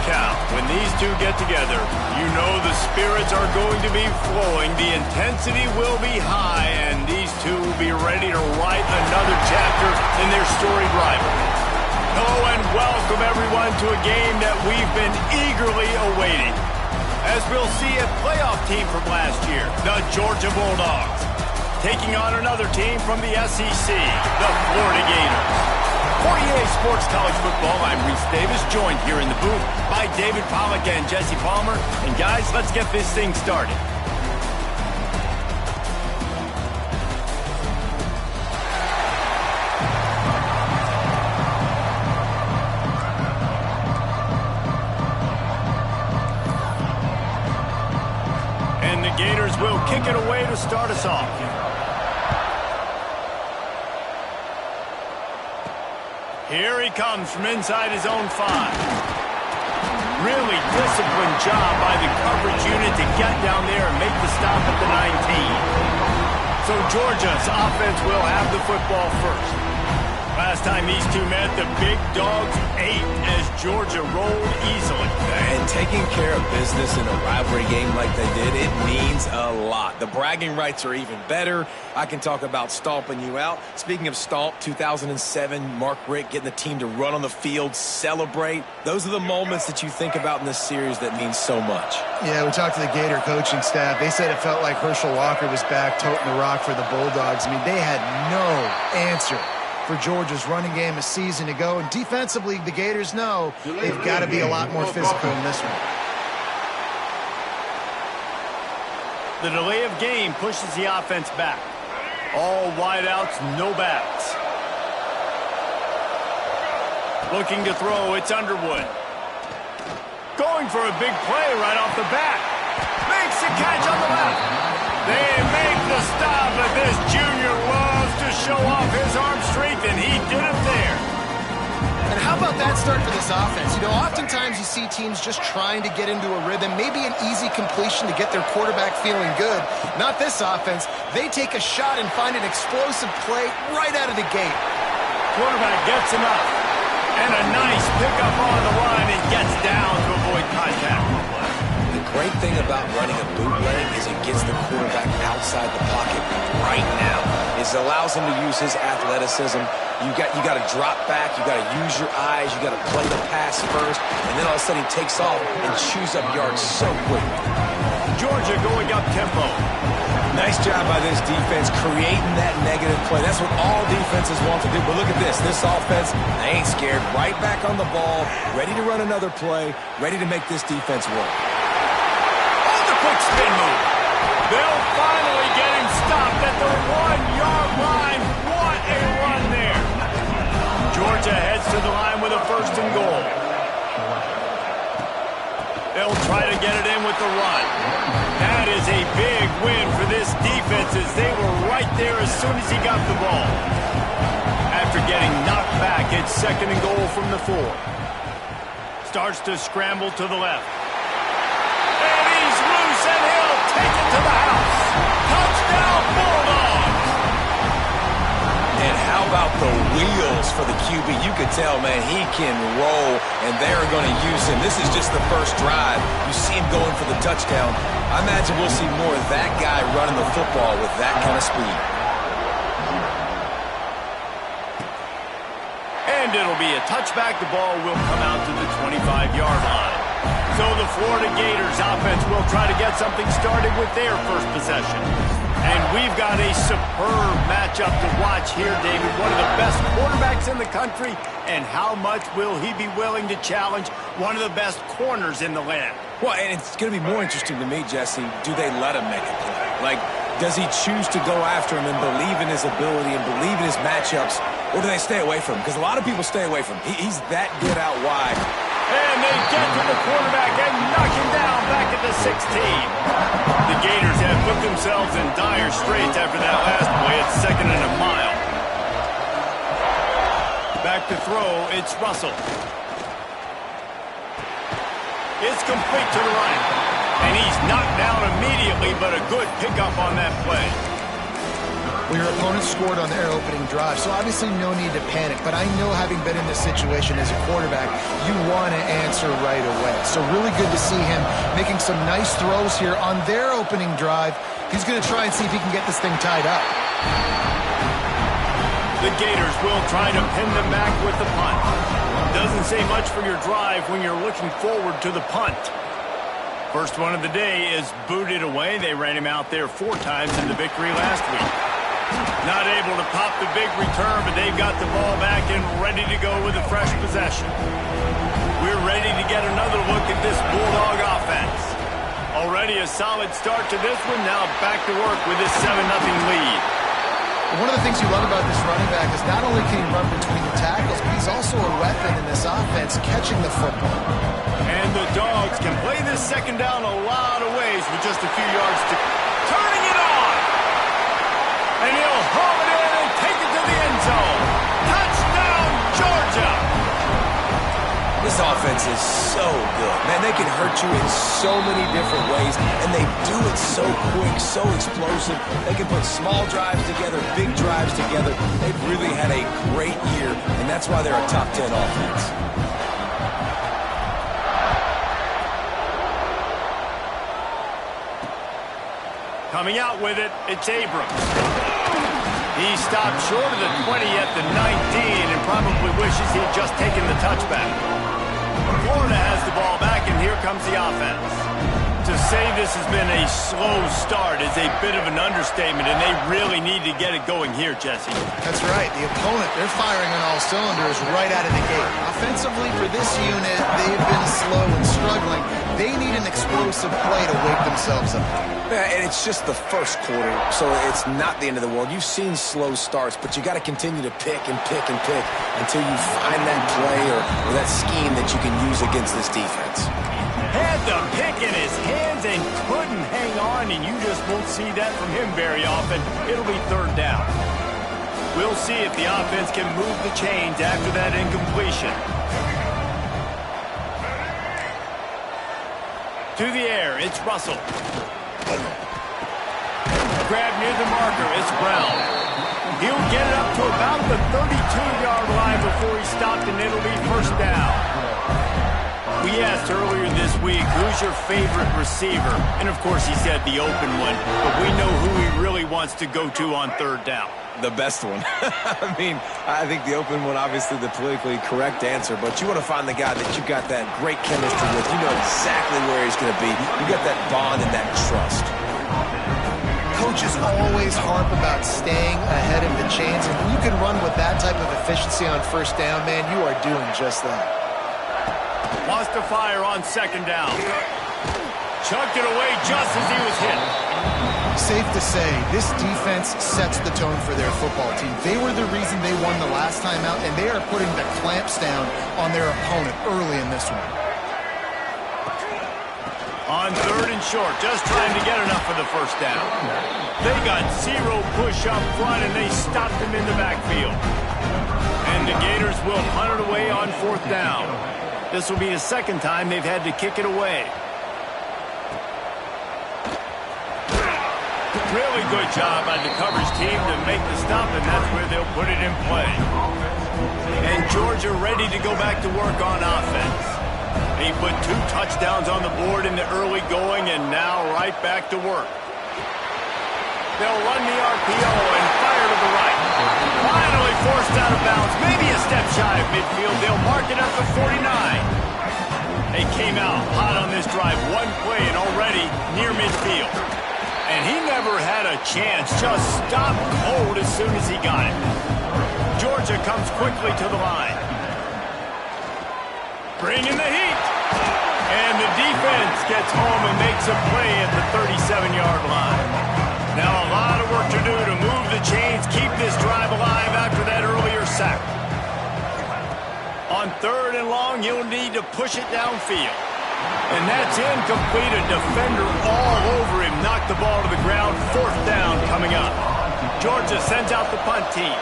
cow. When these two get together, you know the spirits are going to be flowing, the intensity will be high, and these two will be ready to write another chapter in their storied rivalry. Hello and welcome everyone to a game that we've been eagerly awaiting, as we'll see a playoff team from last year, the Georgia Bulldogs, taking on another team from the SEC, the Florida Gators. For EA Sports College Football, I'm Reese Davis, joined here in the booth by David Pollack and Jesse Palmer. And guys, let's get this thing started. And the Gators will kick it away to start us off. Here he comes from inside his own 5. Really disciplined job by the coverage unit to get down there and make the stop at the 19. So Georgia's offense will have the football first. Last time these two met, the big dogs ate as Georgia rolled easily. And taking care of business in a rivalry game like they did, it means a lot. The bragging rights are even better. I can talk about stomping you out. Speaking of stomp, 2007, Mark Richt getting the team to run on the field, celebrate. Those are the moments that you think about in this series that mean so much. Yeah, we talked to the Gator coaching staff. They said it felt like Herschel Walker was back toting the rock for the Bulldogs. I mean, they had no answer for Georgia's running game a season ago. And defensively, the Gators know they've got to be a lot more physical in this one. The delay of game pushes the offense back. All wideouts, no backs. Looking to throw, it's Underwood. Going for a big play right off the bat. Makes the catch on the left. They make the stop, but this junior loves to show off his arm strength, and he did it there. And how about that start for this offense? You know, oftentimes you see teams just trying to get into a rhythm, maybe an easy completion to get their quarterback feeling good. Not this offense. They take a shot and find an explosive play right out of the gate. Quarterback gets him up. And a nice pickup on the line and gets down to avoid contact. The great thing about running a bootleg is it gets the quarterback outside the pocket right now. It allows him to use his athleticism. You got to drop back. You got to use your eyes. You got to play the pass first, and then all of a sudden he takes off and chews up yards so quickly. Georgia going up tempo. Nice job by this defense creating that negative play. That's what all defenses want to do. But look at this. This offense, they ain't scared. Right back on the ball, ready to run another play, ready to make this defense work. Oh, the quick spin move. They'll finally get him stopped at the 1-yard line. What a run there. Georgia heads to the line with a 1st and goal. They'll try to get it in with the run. That is a big win for this defense as they were right there as soon as he got the ball. After getting knocked back, it's 2nd and goal from the 4. Starts to scramble to the left. And he's loose, and he'll take it to the house. Touchdown, Bulldogs! And how about the wheels for the QB? You could tell, man, he can roll, and they're going to use him. This is just the first drive. You see him going for the touchdown. I imagine we'll see more of that guy running the football with that kind of speed. And it'll be a touchback. The ball will come out to the 25-yard line. So the Florida Gators offense will try to get something started with their first possession. And we've got a superb matchup to watch here, David. One of the best quarterbacks in the country. And how much will he be willing to challenge one of the best corners in the land? Well, and it's going to be more interesting to me, Jesse, do they let him make a play? Like, does he choose to go after him and believe in his ability and believe in his matchups, or do they stay away from him? Because a lot of people stay away from him. He's that good out wide. And they get to the quarterback and knock him down back at the 16. The Gators have put themselves in dire straits after that last play. It's 2nd and a mile. Back to throw, it's Russell. It's complete to the right. And he's knocked down immediately, but a good pickup on that play. Well, your opponent scored on their opening drive, so obviously no need to panic. But I know, having been in this situation as a quarterback, you want to answer right away. So really good to see him making some nice throws here on their opening drive. He's going to try and see if he can get this thing tied up. The Gators will try to pin them back with the punt. Doesn't say much for your drive when you're looking forward to the punt. First one of the day is booted away. They ran him out there 4 times in the victory last week. Not able to pop the big return, but they've got the ball back and ready to go with a fresh possession. We're ready to get another look at this Bulldog offense. Already a solid start to this one. Now back to work with this 7-0 lead. One of the things you love about this running back is not only can he run between the tackles, but he's also a weapon in this offense, catching the football. And the Dogs can play this second down a lot of ways with just a few yards to... Turning it on! And he'll haul it in and take it to the end zone. Touchdown, Georgia! This offense is so good. Man, they can hurt you in so many different ways, and they do it so quick, so explosive. They can put small drives together, big drives together. They've really had a great year, and that's why they're a top 10 offense. Coming out with it, it's Abrams. He stopped short of the 20 at the 19 and probably wishes he'd just taken the touchback. Florida has the ball back, and here comes the offense. To say this has been a slow start is a bit of an understatement, and they really need to get it going here, Jesse. That's right. The opponent, they're firing on all cylinders right out of the gate. Offensively, for this unit, they've been slow and struggling. They need an explosive play to wake themselves up. Yeah, and it's just the first quarter, so it's not the end of the world. You've seen slow starts, but you got to continue to pick and pick and pick until you find that play or that scheme that you can use against this defense. Had the pick in his hands and couldn't hang on, and you just won't see that from him very often. It'll be third down. We'll see if the offense can move the chains after that incompletion. To the air, it's Russell. Grab near the marker, it's Brown. He'll get it up to about the 32-yard line before he stopped, and it'll be first down. We asked earlier this week, who's your favorite receiver? And, of course, he said the open one, but we know who he really wants to go to on third down. The best one. I mean, I think the open one, obviously the politically correct answer, but you want to find the guy that you got that great chemistry with. You know exactly where he's going to be. You got that bond and that trust. Coaches always harp about staying ahead of the chains, and when you can run with that type of efficiency on first down, man, you are doing just that. Wants to fire on second down. Chucked it away just as he was hit. Safe to say, this defense sets the tone for their football team. They were the reason they won the last time out, and they are putting the clamps down on their opponent early in this one. On third and short, just trying to get enough for the first down. They got zero push up front, and they stopped him in the backfield. And the Gators will punt it away on fourth down. This will be the second time they've had to kick it away. Really good job by the coverage team to make the stop, and that's where they'll put it in play. And Georgia ready to go back to work on offense. He put 2 touchdowns on the board in the early going, and now right back to work. They'll run the RPO and fire to the right. Finally forced out of bounds, maybe a step shy of midfield. They'll mark it up to 49. They came out hot on this drive, one play and already near midfield. And he never had a chance, just stopped cold as soon as he got it. Georgia comes quickly to the line. Bringing the heat. And the defense gets home and makes a play at the 37-yard line. Now a lot of work to do to move the chains, keep this drive alive after that earlier sack. On third and long, you'll need to push it downfield. And that's incomplete. A defender all over him. Knocked the ball to the ground. Fourth down coming up. Georgia sends out the punt team.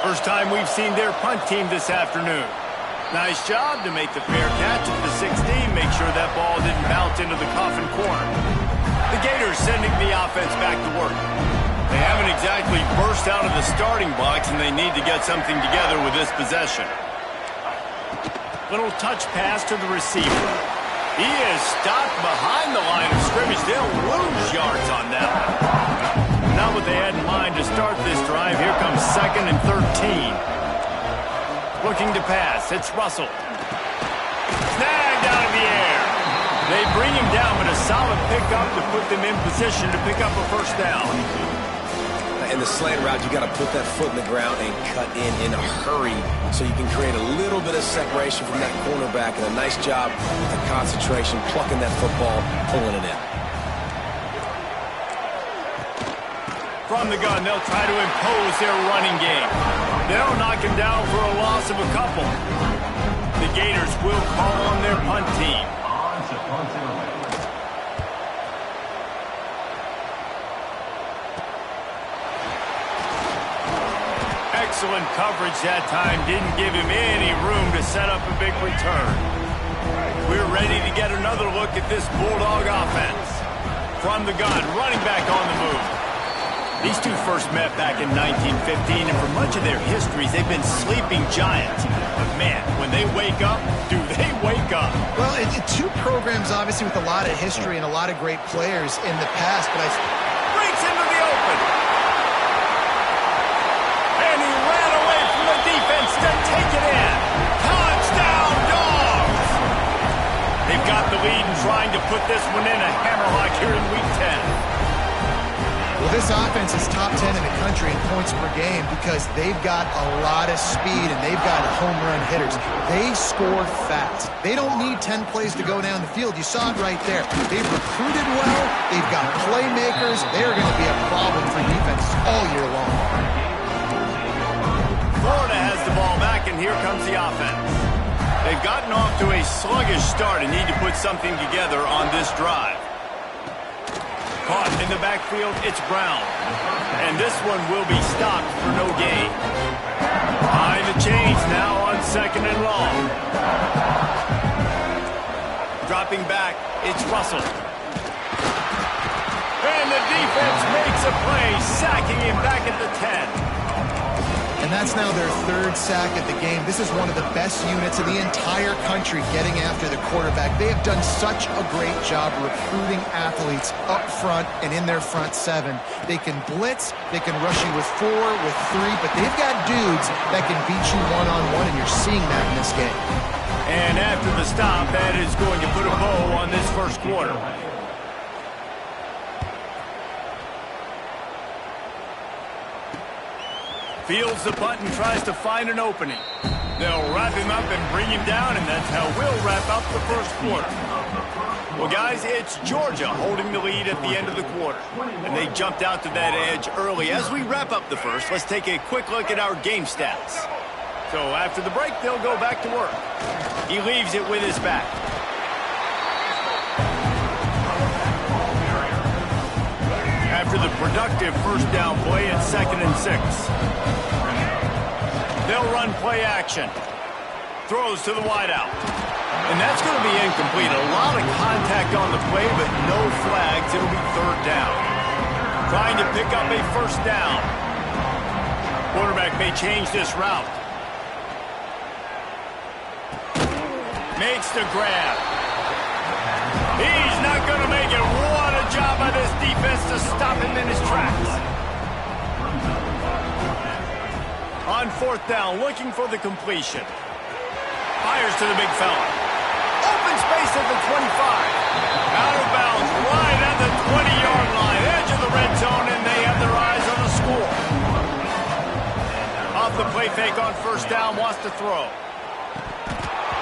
First time we've seen their punt team this afternoon. Nice job to make the fair catch at the 16. Make sure that ball didn't bounce into the coffin corner. The Gators sending the offense back to work. They haven't exactly burst out of the starting blocks, and they need to get something together with this possession. Little touch pass to the receiver. He is stopped behind the line of scrimmage. They'll lose yards on that one. Not what they had in mind to start this drive. Here comes 2nd and 13. Looking to pass. It's Russell. Snagged out of the air. They bring him down, but a solid pickup to put them in position to pick up a first down. In the slant route, you got to put that foot in the ground and cut in a hurry so you can create a little bit of separation from that cornerback, and a nice job with the concentration, plucking that football, pulling it in. From the gun, they'll try to impose their running game. They'll knock him down for a loss of a couple. The Gators will call on their punt team. Excellent coverage that time. Didn't give him any room to set up a big return. We're ready to get another look at this Bulldog offense. From the gun, running back on the move. These two first met back in 1915, and for much of their histories, they've been sleeping giants. But man, when they wake up, do they wake up? Well, two programs, obviously, with a lot of history and a lot of great players in the past, but breaks into the open. And he ran away from the defense to take it in. Touchdown, Dogs! They've got the lead and trying to put this one in a hammerlock here in Week 10. Well, this offense is top 10 in the country in points per game because they've got a lot of speed and they've got home run hitters. They score fast. They don't need 10 plays to go down the field. You saw it right there. They've recruited well. They've got playmakers. They're going to be a problem for defenses all year long. Florida has the ball back, and here comes the offense. They've gotten off to a sluggish start and need to put something together on this drive. Caught in the backfield, it's Brown. And this one will be stopped for no gain. Behind the chains now on 2nd and long. Dropping back, it's Russell. And the defense makes a play, sacking him back at the 10. And that's now their 3rd sack of the game. This is one of the best units in the entire country getting after the quarterback. They have done such a great job recruiting athletes up front and in their front 7. They can blitz, they can rush you with 4, with 3, but they've got dudes that can beat you one-on-one, and you're seeing that in this game. And after the stop, that is going to put a bow on this first quarter. Fields the punt and tries to find an opening. They'll wrap him up and bring him down, and that's how we'll wrap up the first quarter. Well, guys, it's Georgia holding the lead at the end of the quarter. And they jumped out to that edge early. As we wrap up the first, let's take a quick look at our game stats. So after the break, they'll go back to work. He leaves it with his back. After the productive first down play, it's 2nd and 6. They'll run play action. Throws to the wideout. And that's going to be incomplete. A lot of contact on the play, but no flags. It'll be 3rd down. Trying to pick up a first down. Quarterback may change this route. Makes the grab. He's not going to make it. What a job by this defense to stop him in his tracks. On 4th down, looking for the completion. Fires to the big fella. Open space at the 25. Out of bounds, right at the 20-yard line. Edge of the red zone, and they have their eyes on the score. Off the play fake on 1st down, wants to throw.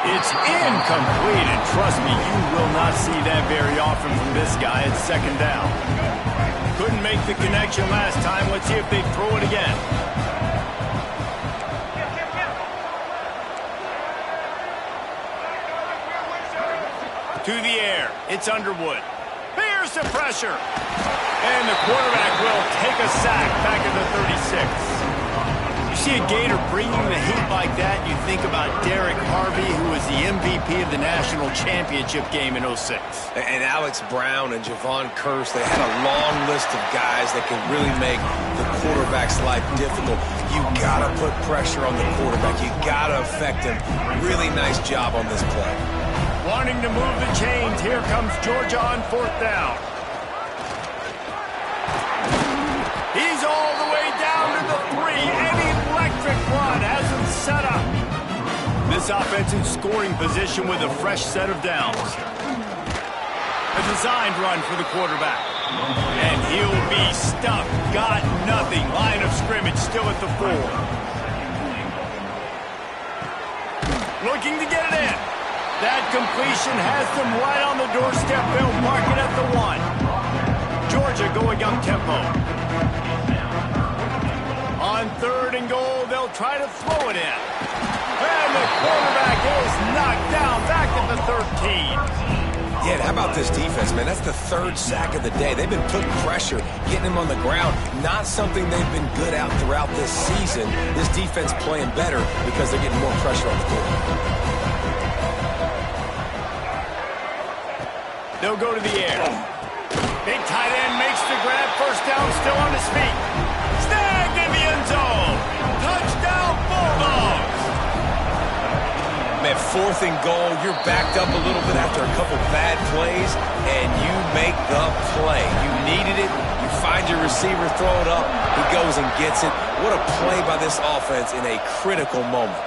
It's incomplete, and trust me, you will not see that very often from this guy. It's 2nd down. Couldn't make the connection last time. Let's see if they throw it again. To the air. It's Underwood. Here's the pressure. And the quarterback will take a sack back at the 36. You see a Gator bringing the heat like that, you think about Derek Harvey, who was the MVP of the national championship game in '06. And Alex Brown and Javon Curse, they had a long list of guys that can really make the quarterback's life difficult. You got to put pressure on the quarterback. You got to affect him. Really nice job on this play. Wanting to move the chains, here comes Georgia on 4th down. He's all the way down to the 3. An electric run has him set up. This offense in scoring position with a fresh set of downs. A designed run for the quarterback. And he'll be stuck. Got nothing. Line of scrimmage still at the 4. Looking to get it in. That completion has them right on the doorstep. They'll mark it at the 1. Georgia going up tempo. On 3rd and goal, they'll try to throw it in. And the quarterback is knocked down back at the 13. Yeah, how about this defense, man? That's the 3rd sack of the day. They've been putting pressure, getting him on the ground. Not something they've been good at throughout this season. This defense playing better because they're getting more pressure on the quarterback. They'll go to the air. Big tight end makes the grab. 1st down, still on his feet. Snagged in the end zone. Touchdown, Bulldogs. Man, 4th and goal, you're backed up a little bit after a couple bad plays, and you make the play. You needed it. You find your receiver, throw it up. He goes and gets it. What a play by this offense in a critical moment.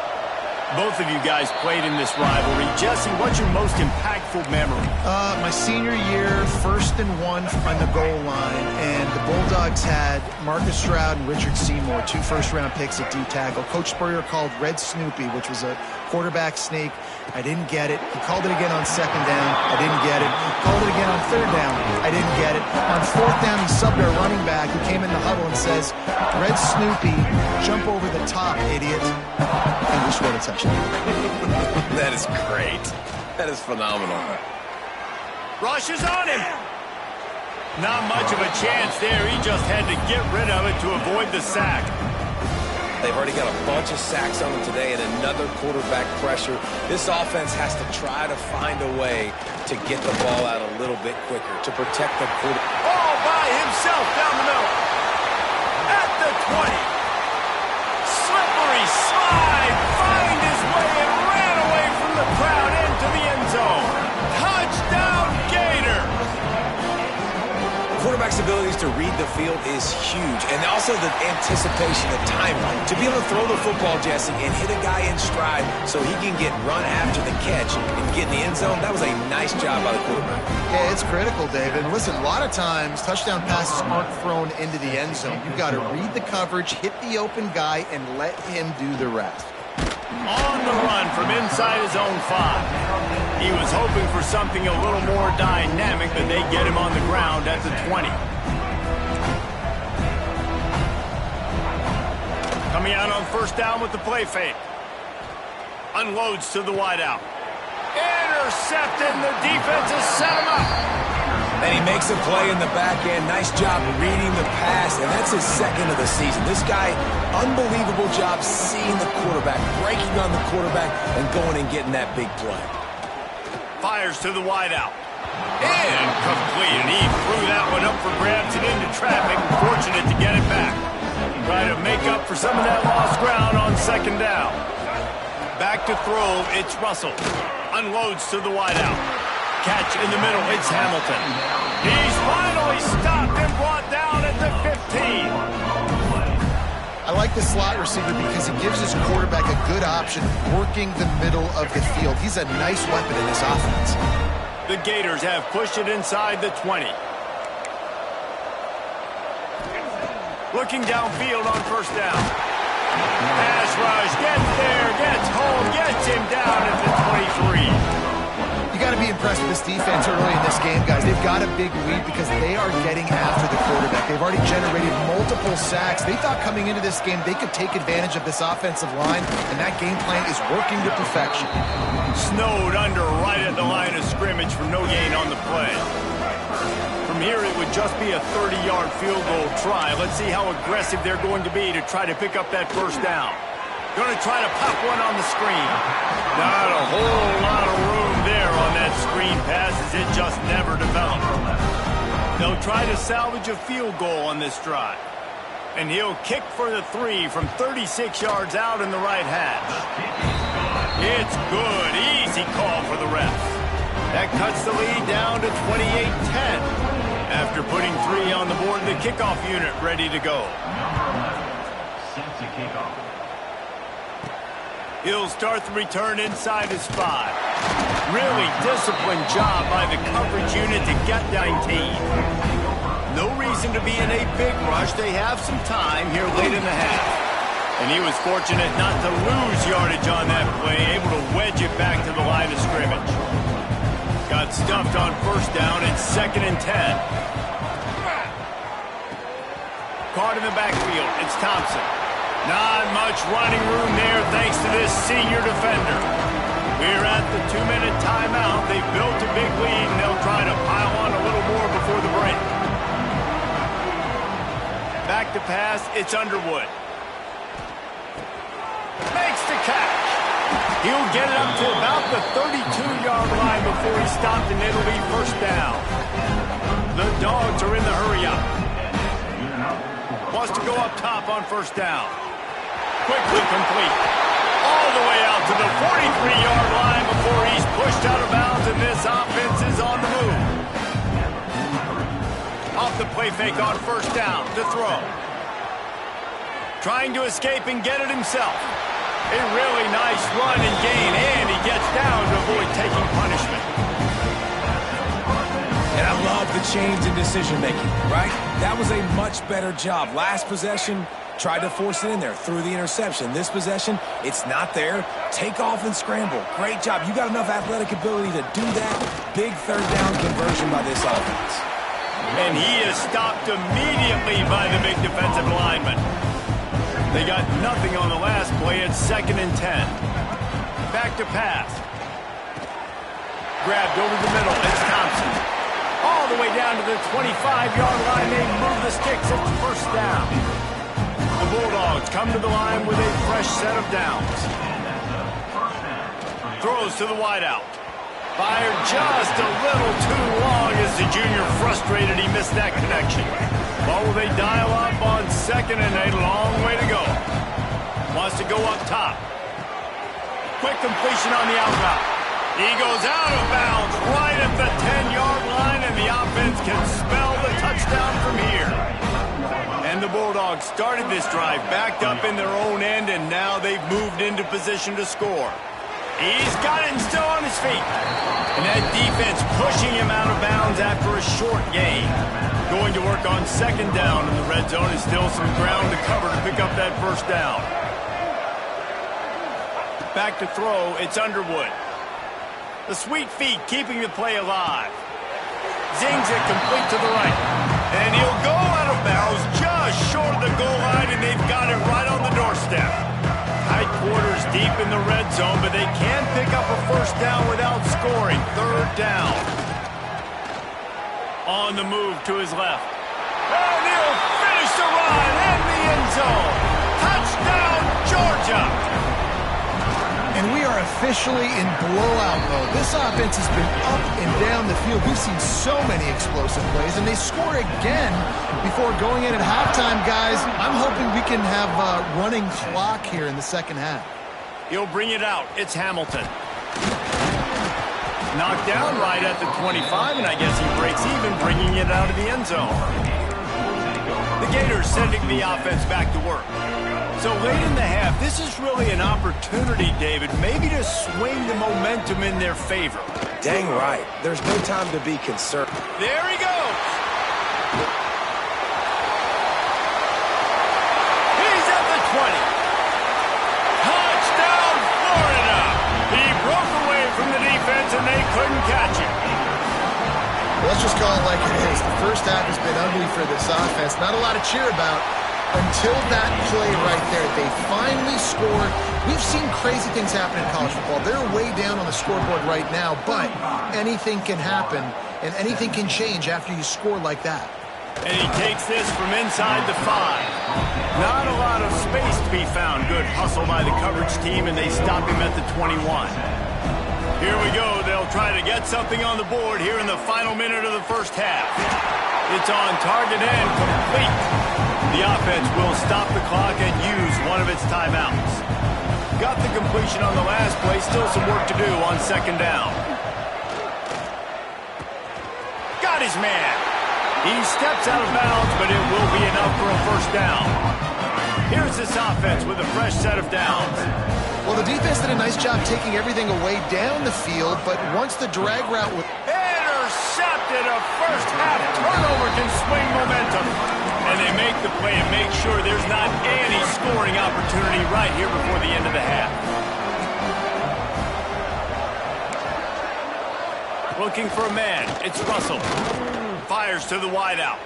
Both of you guys played in this rivalry. Jesse, what's your most impactful memory? My senior year, 1st and 1 on the goal line, and the Bulldogs had Marcus Stroud and Richard Seymour, 2 first-round picks at D-tackle. Coach Spurrier called Red Snoopy, which was a quarterback sneak. I didn't get it. He called it again on 2nd down. I didn't get it. Called it again on 3rd down. I didn't get it. On 4th down, he subbed our running back who came in the huddle and says, Red Snoopy, jump over the top, idiot. And we scored a touchdown. That is great. That is phenomenal. Rush is on him. Not much of a chance there. He just had to get rid of it to avoid the sack. They've already got a bunch of sacks on them today and another quarterback pressure. This offense has to try to find a way to get the ball out a little bit quicker to protect the quarterback. All by himself down the middle. At the 20. Slippery slide. Find his way and ran away from the crowd into the end zone. Touchdown, Gator. Quarterback's abilities to read the field is huge, and also the anticipation, the timing. To be able to throw the football, Jesse, and hit a guy in stride so he can get run after the catch and get in the end zone, that was a nice job by the quarterback. Yeah, it's critical, David. Listen, a lot of times touchdown passes aren't thrown into the end zone. You've got to read the coverage, hit the open guy, and let him do the rest. On the run from inside his own 5. He was hoping for something a little more dynamic, but they get him on the ground at the 20. Coming out on 1st down with the play fake. Unloads to the wideout. Intercepted, and the defense has set him up. And he makes a play in the back end. Nice job reading the pass, and that's his 2nd of the season. This guy, unbelievable job seeing the quarterback, breaking on the quarterback, and going and getting that big play. Fires to the wideout. Incomplete, and he threw that one up for grabs and into traffic. Fortunate to get it back. Try to make up for some of that lost ground on 2nd down. Back to throw, it's Russell. Unloads to the wideout. Catch in the middle, it's Hamilton. He's finally stopped and brought down at the 15. I like the slot receiver because he gives his quarterback a good option working the middle of the field. He's a nice weapon in this offense. The Gators have pushed it inside the 20. Looking downfield on 1st down. Pass rush, gets there, gets home, gets him down at the 23. You got to be impressed with this defense early in this game, guys. They've got a big lead because they are getting after the quarterback. They've already generated multiple sacks. They thought coming into this game they could take advantage of this offensive line, and that game plan is working to perfection. Snowed under right at the line of scrimmage for no gain on the play. From here, it would just be a 30-yard field goal try. Let's see how aggressive they're going to be to try to pick up that first down. Going to try to pop one on the screen. Not a whole lot of room there on that screen pass as it just never developed. They'll try to salvage a field goal on this drive. And he'll kick for the 3 from 36 yards out in the right hash. It's good. Easy call for the refs. That cuts the lead down to 28-10 after putting 3 on the board. The kickoff unit ready to go. He'll start the return inside his 5. Really disciplined job by the coverage unit to get 19. No reason to be in a big rush. They have some time here late in the half. And he was fortunate not to lose yardage on that play, able to wedge it back to the line of scrimmage. Got stuffed on first down. It's 2nd and 10. Caught in the backfield. It's Thompson. Not much running room there thanks to this senior defender. We're at the 2-minute timeout. They've built a big lead, and they'll try to pile on a little more before the break. Back to pass. It's Underwood. Makes the catch. He'll get it up to about the 32-yard line before he stopped, and it'll be first down. The Dogs are in the hurry-up. Wants to go up top on first down. Quickly complete. All the way out to the 43-yard line before he's pushed out of bounds, and this offense is on the move. Off the play fake on first down to throw. Trying to escape and get it himself. A really nice run and gain, and he gets down to avoid taking punishment. And I love the change in decision-making, right? That was a much better job. Last possession, tried to force it in there, threw the interception. This possession, it's not there. Take off and scramble. Great job. You got enough athletic ability to do that. Big third down conversion by this offense. And he is stopped immediately by the big defensive lineman. They got nothing on the last play. It's 2nd and 10. Back to pass. Grabbed over the middle. It's Thompson. All the way down to the 25-yard line. They move the sticks. It's first down. The Bulldogs come to the line with a fresh set of downs. Throws to the wideout. Fired just a little too long as the junior frustrated. He missed that connection. But will they dial up on 2nd and a long way to go? Wants to go up top. Quick completion on the out route. He goes out of bounds right at the 10-yard line, and the offense can spell the touchdown from here. And the Bulldogs started this drive backed up in their own end, and now they've moved into position to score. He's got it and still on his feet. And that defense pushing him out of bounds after a short gain. Going to work on 2nd down in the red zone, and still some ground to cover to pick up that first down. Back to throw, it's Underwood. The sweet feet keeping the play alive. Zings it complete to the right. And he'll go out of bounds just short of the goal line, and they've got it right on the doorstep. Tight quarters deep in the red zone, but they can pick up a first down without scoring. 3rd down. On the move to his left. And he'll finish the run in the end zone. Touchdown, Georgia! And we are officially in blowout mode. This offense has been up and down the field. We've seen so many explosive plays, and they score again before going in at halftime, guys. I'm hoping we can have a running clock here in the second half. He'll bring it out. It's Hamilton. Knocked down right at the 25, and I guess he breaks even, bringing it out of the end zone. The Gators sending the offense back to work. So late in the half, this is really an opportunity, David, maybe to swing the momentum in their favor. Dang right. There's no time to be concerned. There he goes. He's at the 20. Touchdown, Florida. He broke away from the defense, and they couldn't catch him. Let's just call it like it is. The first half has been ugly for this offense. Not a lot to cheer about. Until that play right there, they finally scored. We've seen crazy things happen in college football. They're way down on the scoreboard right now, but anything can happen and anything can change after you score like that. And he takes this from inside the 5. Not a lot of space to be found. Good hustle by the coverage team, and they stop him at the 21. Here we go. They'll try to get something on the board here in the final minute of the first half. It's on target and complete. The offense will stop the clock and use one of its timeouts. Got the completion on the last play. Still some work to do on second down. Got his man. He steps out of bounds, but it will be enough for a first down. Here's this offense with a fresh set of downs. Well, the defense did a nice job taking everything away down the field, but once the drag route was intercepted, a first-half turnover can swing momentum. And they make the play and make sure there's not any scoring opportunity right here before the end of the half. Looking for a man. It's Russell. Fires to the wideout.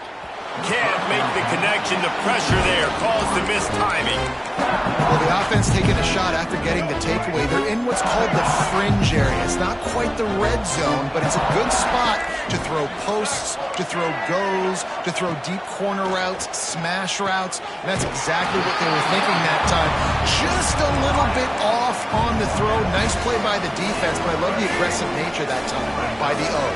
Can't make the connection. The pressure there caused the missed timing. Well, the offense taking a shot after getting the takeaway. They're in what's called the fringe area. It's not quite the red zone, but it's a good spot to throw posts, to throw goes, to throw deep corner routes, smash routes. And that's exactly what they were thinking that time. Just a little bit off on the throw. Nice play by the defense, but I love the aggressive nature that time by the O.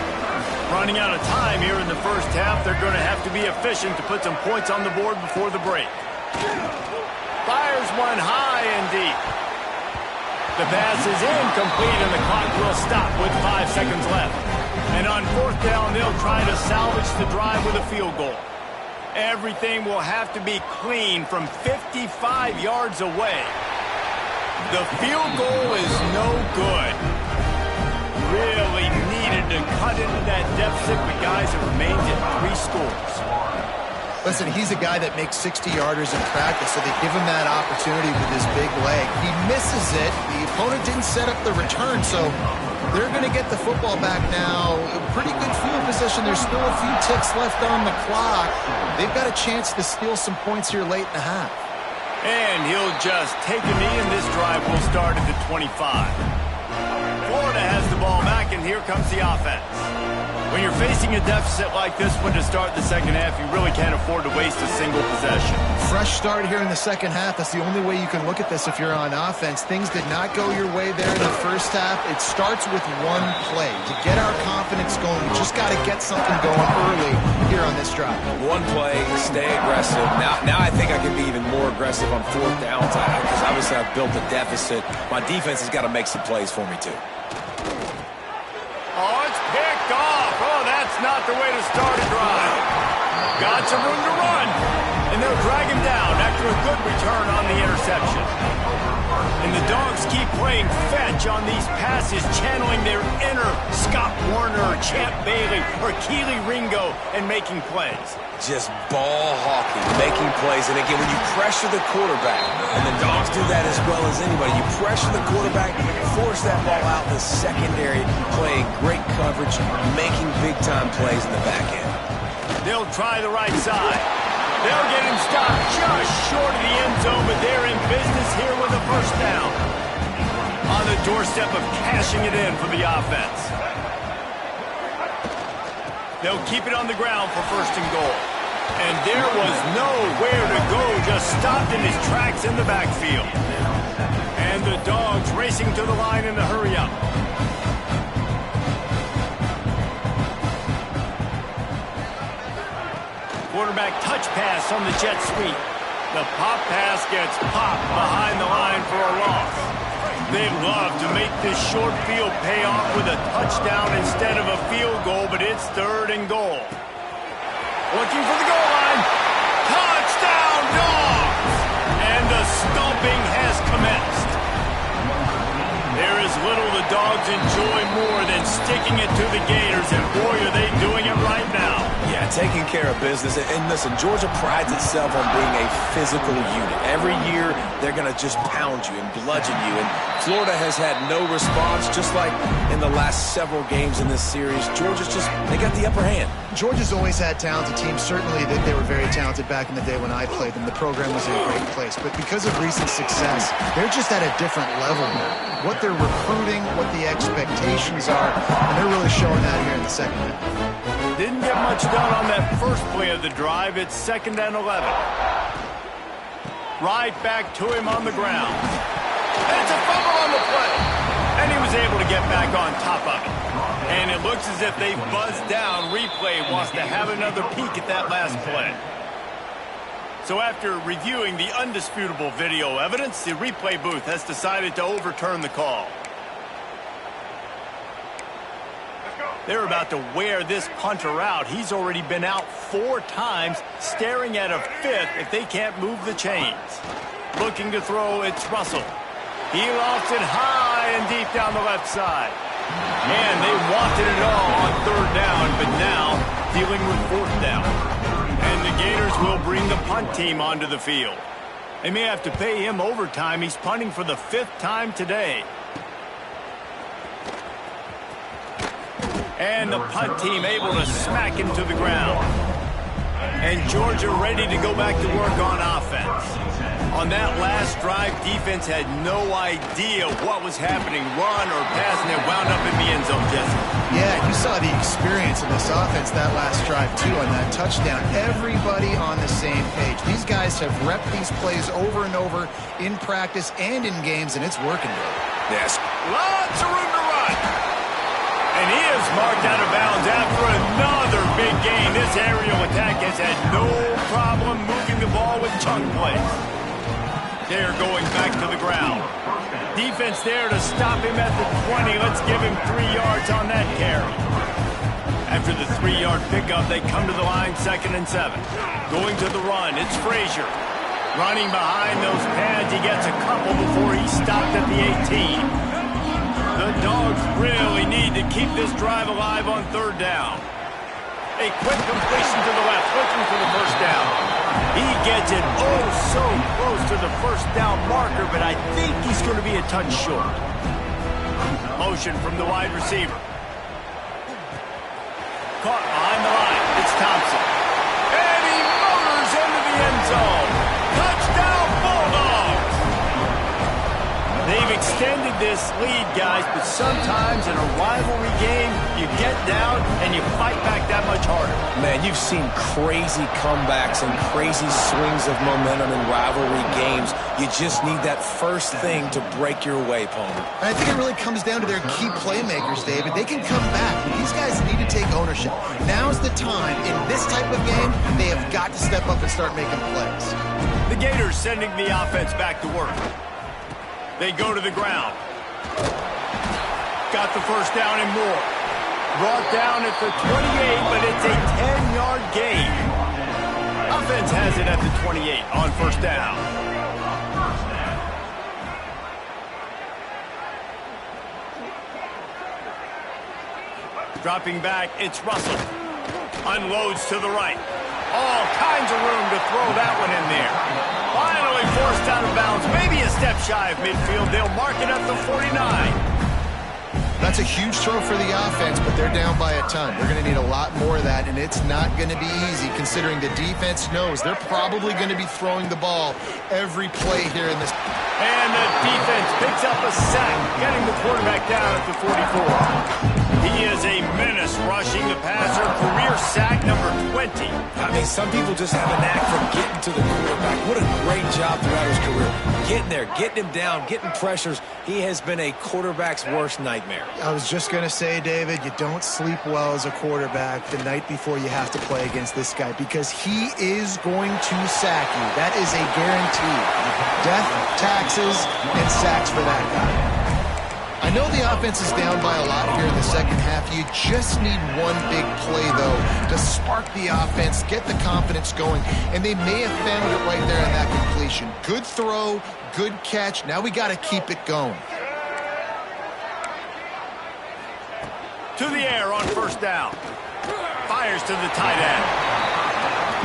Running out of time here in the first half. They're going to have to be efficient to put some points on the board before the break. Fires one high and deep. The pass is incomplete, and the clock will stop with 5 seconds left. And on fourth down, they'll try to salvage the drive with a field goal. Everything will have to be clean from 55 yards away. The field goal is no good. Really needed to cut into that deficit, but guys, it remains at 3 scores. Listen, he's a guy that makes 60-yarders in practice, so they give him that opportunity with his big leg. He misses it. The opponent didn't set up the return, so they're going to get the football back now. Pretty good field position. There's still a few ticks left on the clock. They've got a chance to steal some points here late in the half. And he'll just take a knee, and this drive will start at the 25. Florida has the ball back, and here comes the offense. When you're facing a deficit like this one to start the second half, you really can't afford to waste a single possession. Fresh start here in the second half. That's the only way you can look at this if you're on offense. Things did not go your way there in the first half. It starts with one play. To get our confidence going, we just got to get something going early here on this drive. One play, stay aggressive. Now I think I can be even more aggressive on fourth downs because obviously I've built a deficit. My defense has got to make some plays for me too. Oh, it's picked off. Oh, that's not the way to start a drive. Got some room to run. And they'll drag him down after a good return on the interception. And the Dogs keep playing fetch on these passes, channeling their inner Scott Warner or Champ Bailey or Keely Ringo and making plays. Just ball hawking, making plays. And again, when you pressure the quarterback, and the Dogs do that as well as anybody, you pressure the quarterback, force that ball out in the secondary, playing great coverage, making big-time plays in the back end. They'll try the right side. They'll get him stopped just short of the end zone, but they're in business here with a first down. On the doorstep of cashing it in for the offense. They'll keep it on the ground for first and goal. And there was nowhere to go, just stopped in his tracks in the backfield. And the Dogs racing to the line in a hurry-up. Quarterback touch pass on the jet sweep. The pop pass gets popped behind the line for a loss. They'd love to make this short field pay off with a touchdown instead of a field goal, but it's third and goal. Looking for the goal line. Touchdown, Dogs! And the stomping has commenced. There is little the Dogs enjoy more than sticking it to the Gators, and boy, are they doing it right now. Yeah, Yeah, taking care of business. And listen, Georgia prides itself on being a physical unit. Every year, they're going to just pound you and bludgeon you. And Florida has had no response, just like in the last several games in this series. Georgia's they got the upper hand. Georgia's always had talented teams. Certainly they were very talented back in the day when I played them. The program was in a great place. But because of recent success, they're just at a different level now. What they're recruiting, what the expectations are, and they're really showing that here in the second half. Didn't get much done on that first play of the drive. It's 2nd and 11. Right back to him on the ground. And it's a fumble on the play. And he was able to get back on top of it. And it looks as if they've buzzed down. Replay wants to have another peek at that last play. So after reviewing the undisputable video evidence, the replay booth has decided to overturn the call. They're about to wear this punter out. He's already been out 4 times, staring at a 5th if they can't move the chains. Looking to throw, it's Russell. He lofts it high and deep down the left side. And they wanted it all on 3rd down, but now dealing with 4th down. And the Gators will bring the punt team onto the field. They may have to pay him overtime. He's punting for the 5th time today. And the punt team able to smack him to the ground. And Georgia ready to go back to work on offense. On that last drive, defense had no idea what was happening. Run or pass, and it wound up in the end zone, Jesse. Yeah, you saw the experience of this offense that last drive, too, on that touchdown. Everybody on the same page. These guys have repped these plays over and over in practice and in games, and it's working good. Yes. Lots of room to run. And he is marked out of bounds after another big gain. This aerial attack has had no problem moving the ball with chunk plays. They're going back to the ground. Defense there to stop him at the 20. Let's give him 3 yards on that carry. After the 3-yard pickup, they come to the line, 2nd and 7. Going to the run, it's Frazier. Running behind those pads, he gets a couple before he stopped at the 18. The Dogs really need to keep this drive alive on 3rd down. A quick completion to the left, looking for the 1st down. He gets it oh so close to the 1st down marker, but I think he's going to be a touch short. Motion from the wide receiver. Caught behind the line. It's Thompson. And he motors into the end zone. Touchdown Bulldogs! They've extended this lead, guys, but sometimes in a rivalry game, you get down and you fight back that much harder. Man, you've seen crazy comebacks and crazy swings of momentum in rivalry games. You just need that first thing to break your way, Palmer. And I think it really comes down to their key playmakers, David. They can come back. These guys need to take ownership. Now's the time. In this type of game, they have got to step up and start making plays. The Gators sending the offense back to work. They go to the ground. Got the 1st down and more. Brought down at the 28, but it's a 10-yard gain. Offense has it at the 28 on 1st down. Dropping back, it's Russell. Unloads to the right. All kinds of room to throw that one in there. Finally forced out of bounds. Maybe a step shy of midfield. They'll mark it at the 49. That's a huge throw for the offense, but they're down by a ton. They're going to need a lot more of that, and it's not going to be easy considering the defense knows they're probably going to be throwing the ball every play here in this. And the defense picks up a sack, getting the quarterback down at the 44. He is a menace rushing the passer. Career sack number 20. I mean, some people just have a knack for getting to the quarterback. What a great job throughout his career. Getting there, getting him down, getting pressures. He has been a quarterback's worst nightmare. I was just going to say, David, you don't sleep well as a quarterback the night before you have to play against this guy because he is going to sack you. That is a guarantee. Death, taxes, and sacks for that guy. I know the offense is down by a lot here in the second half. You just need one big play, though, to spark the offense, get the confidence going, and they may have found it right there on that completion. Good throw, good catch. Now we got to keep it going. To the air on 1st down. fires to the tight end.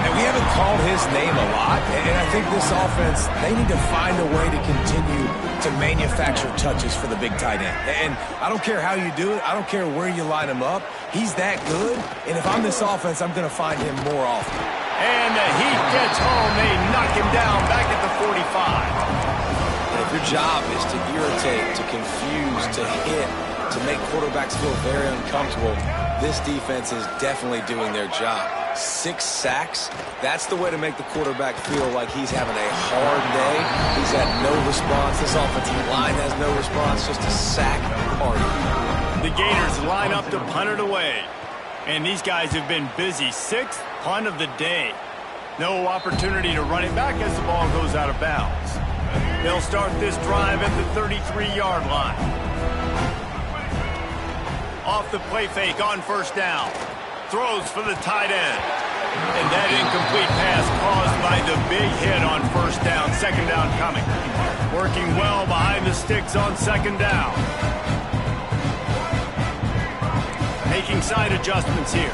And we haven't called his name a lot, and I think this offense, they need to find a way to continue to manufacture touches for the big tight end. And I don't care how you do it. I don't care where you line him up. He's that good, and if I'm this offense, I'm going to find him more often. And the heat gets home. They knock him down back at the 45. And if your job is to irritate, to confuse, to hit, to make quarterbacks feel very uncomfortable, this defense is definitely doing their job. 6 sacks, that's the way to make the quarterback feel like he's having a hard day. He's had no response. This offensive line has no response, just a sack party. The Gators line up to punt it away. And these guys have been busy. 6th punt of the day. No opportunity to run it back as the ball goes out of bounds. They'll start this drive at the 33-yard line. Off the play fake on first down. Throws for the tight end. And that incomplete pass caused by the big hit on first down. Second down coming. Working well behind the sticks on second down. Making side adjustments here.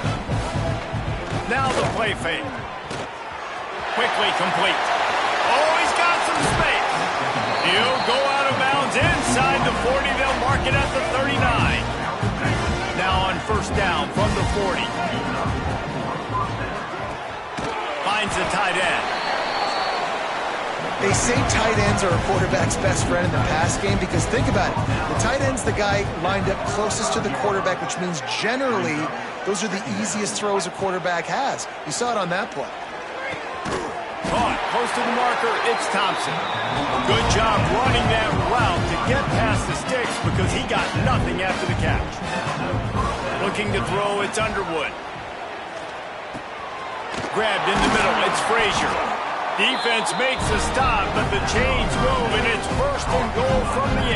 Now the play fake. Quickly complete. Oh, he's got some space. He'll go out of bounds inside the 40. They'll mark it at the 39. Now on first down from the 40. Finds the tight end. They say tight ends are a quarterback's best friend in the pass game because think about it. The tight end's the guy lined up closest to the quarterback, which means generally those are the easiest throws a quarterback has. You saw it on that play. Caught close to the marker. It's Thompson. Good job running that route to get past the sticks because he got nothing after the catch. Looking to throw, it's Underwood. Grabbed in the middle, it's Frazier. Defense makes a stop, but the chains move, and it's first and goal from the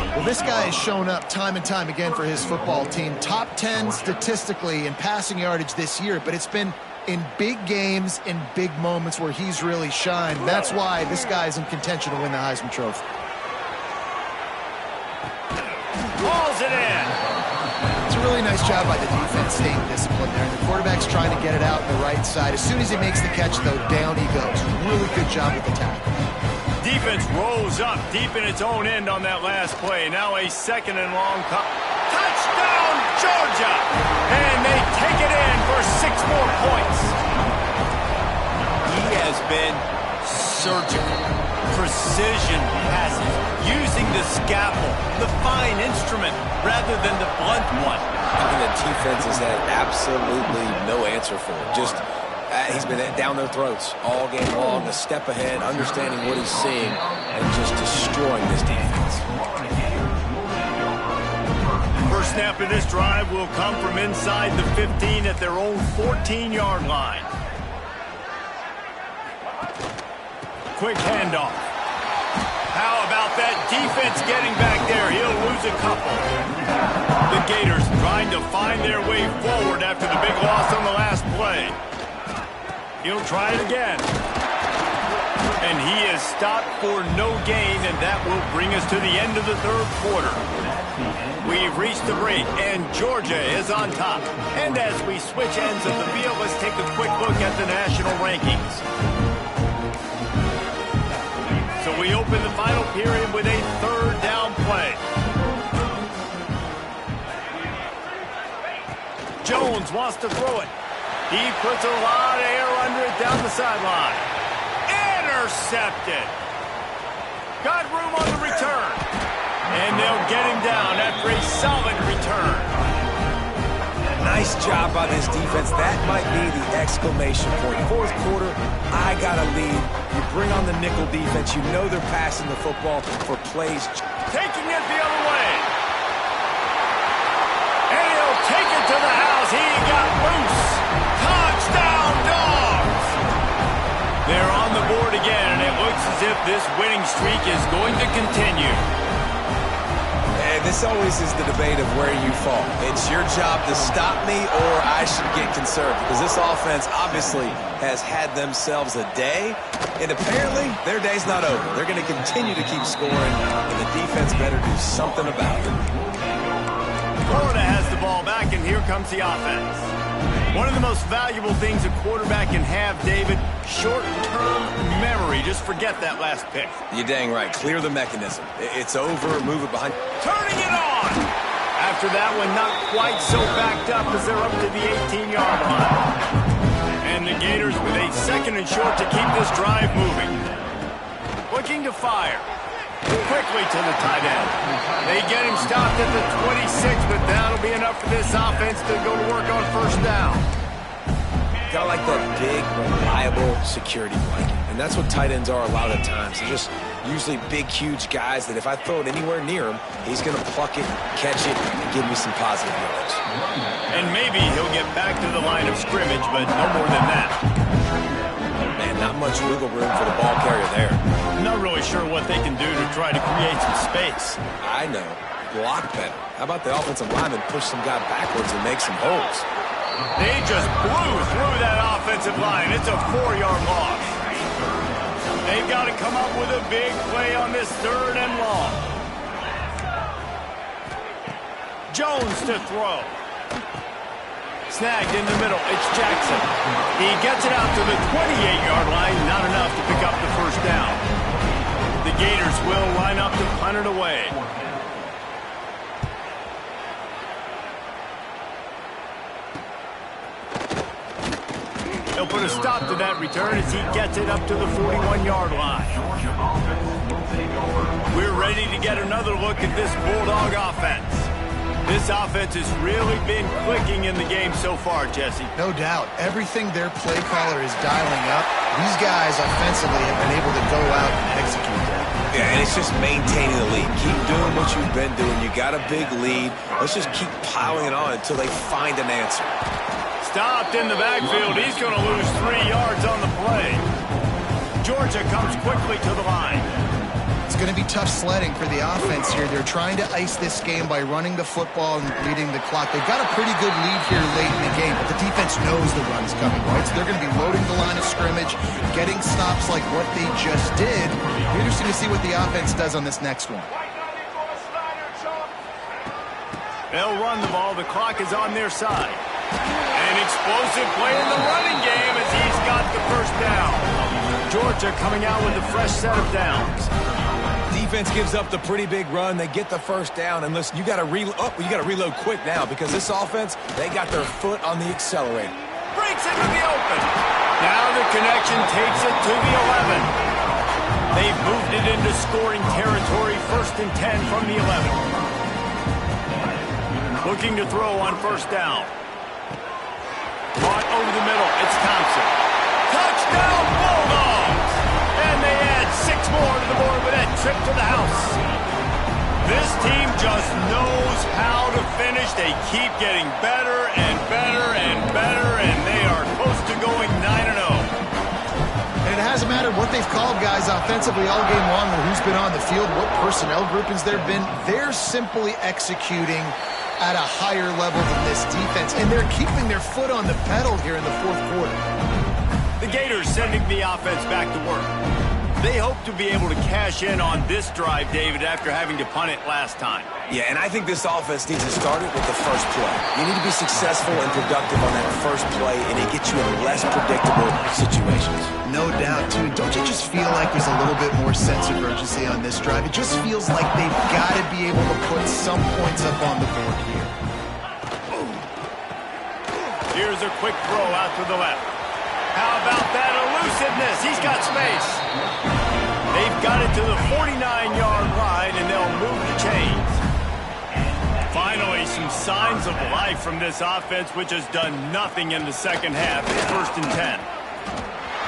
8. Well, this guy has shown up time and time again for his football team. Top 10 statistically in passing yardage this year, but it's been in big games, in big moments where he's really shined. That's why this guy is in contention to win the Heisman Trophy. Hauls it in. It's a really nice job by the defense staying disciplined there. And the quarterback's trying to get it out on the right side. As soon as he makes the catch, though, down he goes. Really good job with the tackle. Defense rolls up deep in its own end on that last play. Now a second and long. Touchdown, Georgia! And they take it in for 6 more points. He has been surgical. Precision passes. Using the scalpel, the fine instrument, rather than the blunt one. I mean, the defense has had absolutely no answer for it. Just, he's been down their throats all game long, a step ahead, understanding what he's seeing, and just destroying this defense. First snap of this drive will come from inside the 15 at their own 14-yard line. Quick handoff. How about that defense getting back there? He'll lose a couple. The Gators trying to find their way forward after the big loss on the last play. He'll try it again. And he is stopped for no gain, and that will bring us to the end of the third quarter. We've reached the break, and Georgia is on top. And as we switch ends of the field, let's take a quick look at the national rankings. So we open the final period with a third down play. Jones wants to throw it. He puts a lot of air under it down the sideline. Intercepted. Got room on the return. And they'll get him down after a solid return. Nice job by this defense. That might be the exclamation point. Fourth quarter, I got a lead. You bring on the nickel defense. You know they're passing the football for plays. Taking it the other way. And he'll take it to the house. He got loose. Touchdown, Dogs. They're on the board again, and it looks as if this winning streak is going to continue. This always is the debate of where you fall. It's your job to stop me or I should get conserved because this offense obviously has had themselves a day, and apparently their day's not over. They're going to continue to keep scoring, and the defense better do something about it. Florida has the ball back, and here comes the offense. One of the most valuable things a quarterback can have, David, short-term memory. Just forget that last pick. You're dang right. Clear the mechanism. It's over. Move it behind. Turning it on! After that one, not quite so backed up as they're up to the 18-yard line. And the Gators with a second and short to keep this drive moving. Looking to fire. Quickly to the tight end. They get him stopped at the 26, but that'll be enough for this offense to go to work on first down. Got like that big, reliable security blanket. And that's what tight ends are a lot of the times. They're just usually big, huge guys that if I throw it anywhere near him, he's going to pluck it, catch it, and give me some positive yards. And maybe he'll get back to the line of scrimmage, but no more than that. Man, not much wiggle room for the ball carrier there. I'm not really sure what they can do to try to create some space. I know. Block better. How about the offensive lineman push some guy backwards and make some holes? They just blew through that offensive line. It's a 4-yard loss. They've got to come up with a big play on this 3rd and long. Jones to throw. Snagged in the middle. It's Jackson. He gets it out to the 28-yard line. Not enough to pick up the first down. The Gators will line up to punt it away. He'll put a stop to that return as he gets it up to the 41-yard line. We're ready to get another look at this Bulldog offense. This offense has really been clicking in the game so far, Jesse. No doubt. Everything their play caller is dialing up, these guys offensively have been able to go out and execute that. Yeah, and it's just maintaining the lead. Keep doing what you've been doing. You got a big lead. Let's just keep piling it on until they find an answer. Stopped in the backfield. He's going to lose 3 yards on the play. Georgia comes quickly to the line. It's going to be tough sledding for the offense here. They're trying to ice this game by running the football and bleeding the clock. They've got a pretty good lead here late in the game, but the defense knows the run's coming, right? So they're going to be loading the line of scrimmage, getting stops like what they just did. Be interesting to see what the offense does on this next one. They'll run the ball. The clock is on their side. An explosive play in the running game as he's got the first down. Georgia coming out with a fresh set of downs. Defense gives up the pretty big run. They get the first down. And listen, you got to reload quick now because this offense, they got their foot on the accelerator. Breaks into the open. Now the connection takes it to the 11. They've moved it into scoring territory. 1st and 10 from the 11. Looking to throw on first down. Caught over the middle. It's Thompson. Touchdown Bulldogs! And they add 6 more to the board with that trip to the house. This team just knows how to finish. They keep getting better and better and better, and they are close to going 9-0. And it hasn't mattered what they've called guys offensively all game long or who's been on the field, what personnel groupings there have been. They're simply executing at a higher level than this defense, and they're keeping their foot on the pedal here in the 4th quarter. The Gators sending the offense back to work. They hope to be able to cash in on this drive, David, after having to punt it last time. Yeah, and I think this offense needs to start it with the first play. You need to be successful and productive on that first play, and it gets you in less predictable situations. No doubt, too. Don't you just feel like there's a little bit more sense of urgency on this drive? It just feels like they've got to be able to put some points up on the board here. Here's a quick throw out to the left. How about that elusiveness? He's got space. They've got it to the 49-yard line, and they'll move the chains. Finally, some signs of life from this offense, which has done nothing in the second half. It's 1st and 10.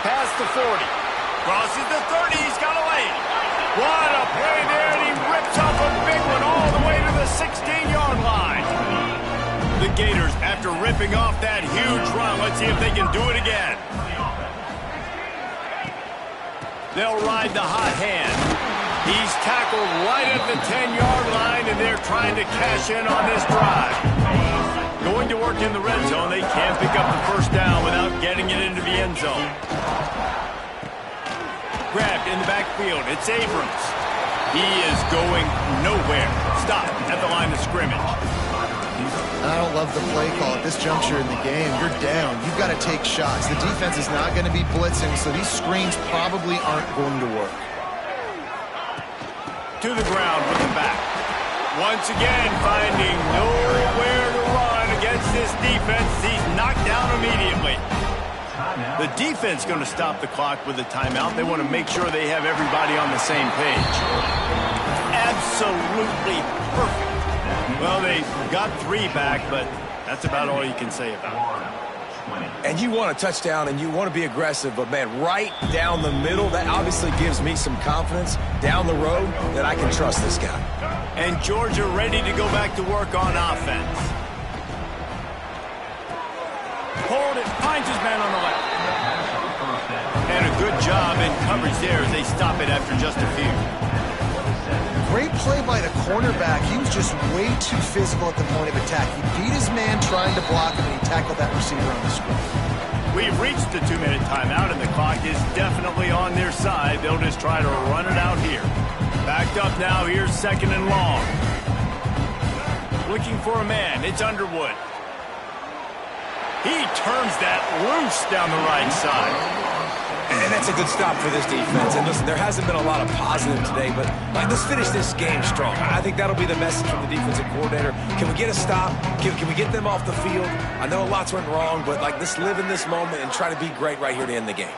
Past the 40. Crosses the 30. He's got a lane. What a play there, and he rips off a big one all the way to the 16-yard line. The Gators, after ripping off that huge run, let's see if they can do it again. They'll ride the hot hand. He's tackled right at the 10-yard line, and they're trying to cash in on this drive. Going to work in the red zone. They can't pick up the first down without getting it into the end zone. Grabbed in the backfield. It's Abrams. He is going nowhere. Stopped at the line of scrimmage. And I don't love the play call at this juncture in the game. You're down. You've got to take shots. The defense is not going to be blitzing, so these screens probably aren't going to work. To the ground with the back. Once again, finding nowhere to run against this defense. He's knocked down immediately. The defense going to stop the clock with a timeout. They want to make sure they have everybody on the same page. Absolutely perfect. Well, they got 3 back, but that's about all you can say about it. And you want a touchdown and you want to be aggressive, but, man, right down the middle, that obviously gives me some confidence down the road that I can trust this guy. And Georgia ready to go back to work on offense. Hold it, finds his man on the left. And a good job in coverage there as they stop it after just a few. Great play by the cornerback. He was just way too physical at the point of attack. He beat his man trying to block him, and he tackled that receiver on the screen. We've reached the 2-minute timeout, and the clock is definitely on their side. They'll just try to run it out here. Backed up now. Here's 2nd and long. Looking for a man. It's Underwood. He turns that loose down the right side. And that's a good stop for this defense. And listen, there hasn't been a lot of positive today, but let's finish this game strong. I think that'll be the message from the defensive coordinator. Can we get a stop? Can we get them off the field? I know lots went wrong, but let's live in this moment and try to be great right here to end the game.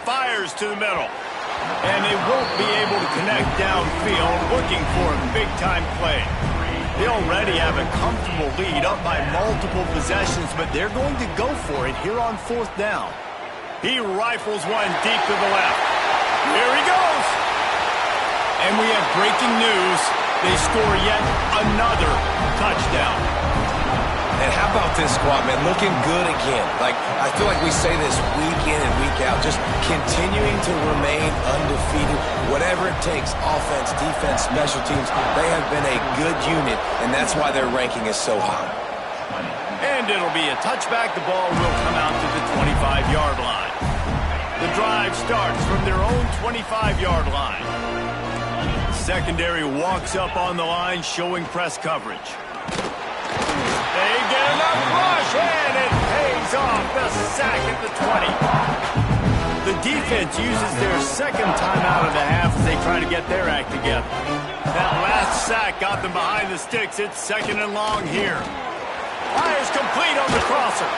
Fires to the middle. And they won't be able to connect downfield, looking for a big-time play. They already have a comfortable lead up by multiple possessions, but they're going to go for it here on 4th down. He rifles one deep to the left. Here he goes. And we have breaking news. They score yet another touchdown. And how about this squad, man? Looking good again. I feel like we say this week in and week out, just continuing to remain undefeated. Whatever it takes, offense, defense, special teams, they have been a good unit, and that's why their ranking is so high. And it'll be a touchback. The ball will come out to the 25-yard line. The drive starts from their own 25-yard line. Secondary walks up on the line, showing press coverage. They get enough rush, and it pays off. The sack at the 20. The defense uses their 2nd timeout of the half as they try to get their act together. That last sack got them behind the sticks. It's 2nd and long here. Fires complete on the crosser.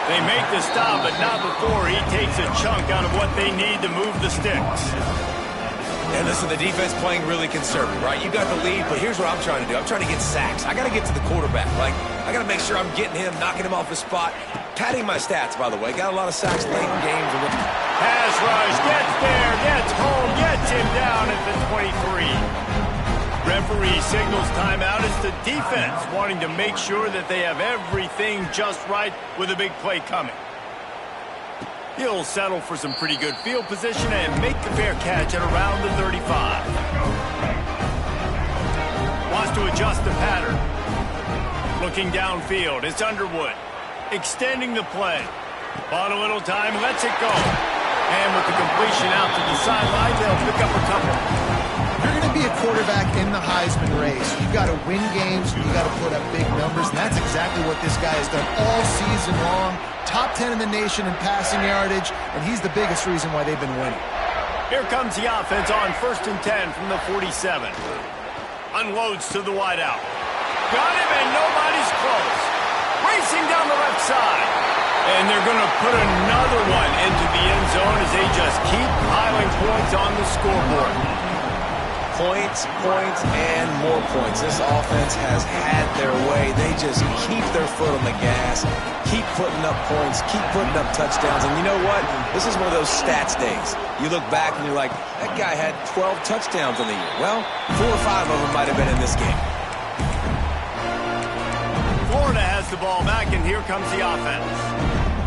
They make the stop, but not before he takes a chunk out of what they need to move the sticks. And listen, the defense playing really conservative, right? You got the lead, but here's what I'm trying to do. I'm trying to get sacks. I got to get to the quarterback. I got to make sure I'm getting him, knocking him off his spot. Padding my stats, by the way. Got a lot of sacks late in games. Pass rush, gets there, gets home, gets him down at the 23. Referee signals timeout. It's the defense wanting to make sure that they have everything just right with a big play coming. He'll settle for some pretty good field position and make the fair catch at around the 35. Wants to adjust the pattern. Looking downfield, it's Underwood. Extending the play. Bought a little time, lets it go. And with the completion out to the sideline, they'll pick up a couple. You're going to be a quarterback in the Heisman race. You've got to win games. You've got to put up big numbers, and that's exactly what this guy has done all season long. Top 10 in the nation in passing yardage, and he's the biggest reason why they've been winning. Here comes the offense on 1st and 10 from the 47. Unloads to the wideout. Got him, and nobody's close. Racing down the left side. And they're going to put another one into the end zone as they just keep piling points on the scoreboard. Points, and more points. This offense has had their way. They just keep their foot on the gas, keep putting up points, keep putting up touchdowns. And you know what? This is one of those stats days. You look back and you're like, that guy had 12 touchdowns on the year. Well, 4 or 5 of them might have been in this game. Florida has the ball back, and here comes the offense.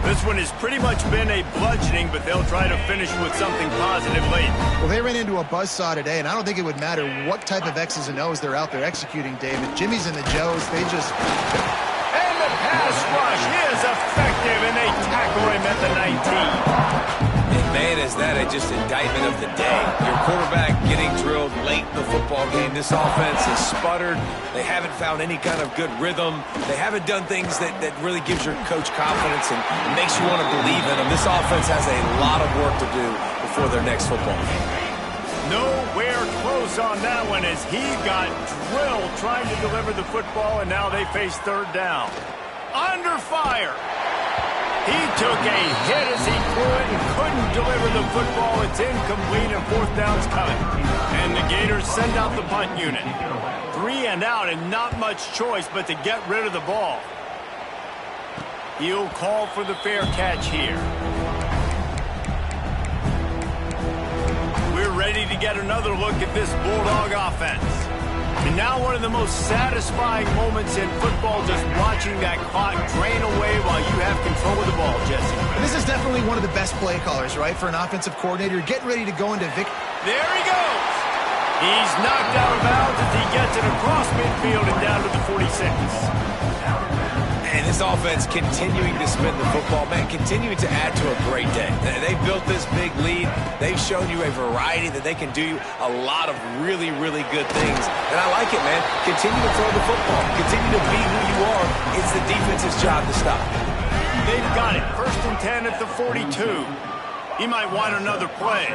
This one has pretty much been a bludgeoning, but they'll try to finish with something positive late. Well, they ran into a buzzsaw today, and I don't think it would matter what type of X's and O's they're out there executing, David. Jimmy's and the Joes, they just... And the pass rush is effective, and they tackle him at the 19. And man, is that just indictment of the day? Your quarterback getting drilled late in the football game. This offense has sputtered. They haven't found any kind of good rhythm. They haven't done things that really gives your coach confidence and makes you want to believe in them. This offense has a lot of work to do before their next football game. Nowhere close on that one as he got drilled trying to deliver the football, and now they face third down. Under fire. He took a hit as he threw it and couldn't deliver the football. It's incomplete and fourth down's coming. And the Gators send out the punt unit. 3 and out and not much choice but to get rid of the ball. He'll call for the fair catch here. We're ready to get another look at this Bulldog offense. And now one of the most satisfying moments in football, just watching that clock drain away while you have control of the ball, Jesse. This is definitely one of the best play callers, right, for an offensive coordinator. Getting ready to go into victory. There he goes. He's knocked out of bounds as he gets it across midfield and down to the 46. And this offense continuing to spin the football, man, continuing to add to a great day. They've built this big lead. They've shown you a variety that they can do a lot of really, really good things. And I like it, man. Continue to throw the football. Continue to be who you are. It's the defense's job to stop. They've got it. 1st and 10 at the 42. He might want another play.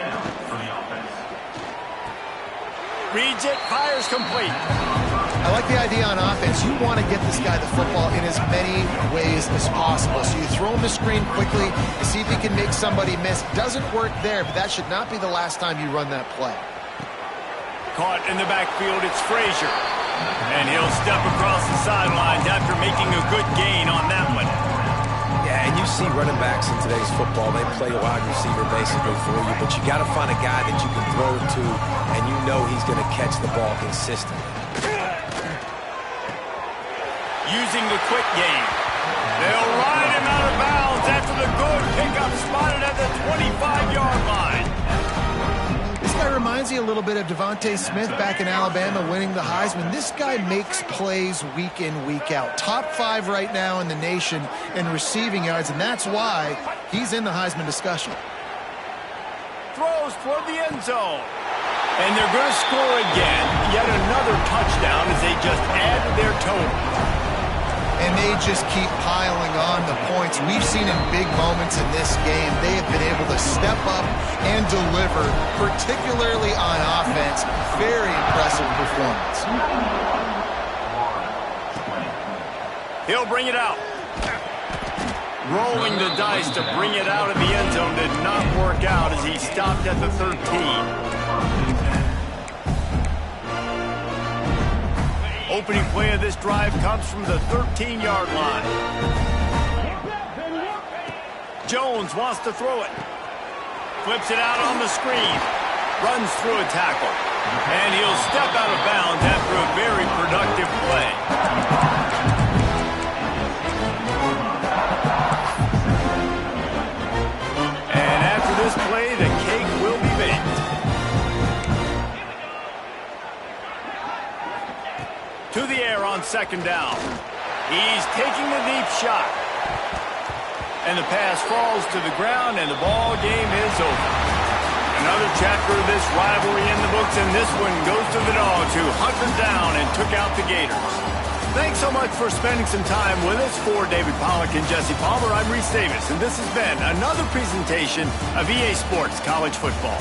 Reads it, fires complete. I like the idea on offense. You want to get this guy the football in as many ways as possible. So you throw him the screen quickly to see if he can make somebody miss. Doesn't work there, but that should not be the last time you run that play. Caught in the backfield, it's Frazier. And he'll step across the sidelines after making a good gain on that one. Yeah, and you see running backs in today's football, they play a wide receiver basically for you, but you got to find a guy that you can throw it to, and you know he's going to catch the ball consistently. Using the quick game. They'll ride him out of bounds after the good pickup spotted at the 25-yard line. This guy reminds you a little bit of Devontae Smith back in Alabama winning the Heisman. This guy makes plays week in, week out. Top 5 right now in the nation in receiving yards, and that's why he's in the Heisman discussion. Throws toward the end zone. And they're going to score again. Yet another touchdown as they just add to their total. And they just keep piling on the points. We've seen in big moments in this game, they have been able to step up and deliver, particularly on offense. Very impressive performance. He'll bring it out. Rolling the dice to bring it out of the end zone did not work out as he stopped at the 13. Opening play of this drive comes from the 13-yard line. Jones wants to throw it. Flips it out on the screen. Runs through a tackle. And he'll step out of bounds after a very productive play. And after this play, the cake will be baked. To the air on 2nd down. He's taking the deep shot. And the pass falls to the ground, and the ball game is over. Another chapter of this rivalry in the books, and this one goes to the Dogs, who hunted down and took out the Gators. Thanks so much for spending some time with us. For David Pollack and Jesse Palmer, I'm Reese Davis, and this has been another presentation of EA Sports College Football.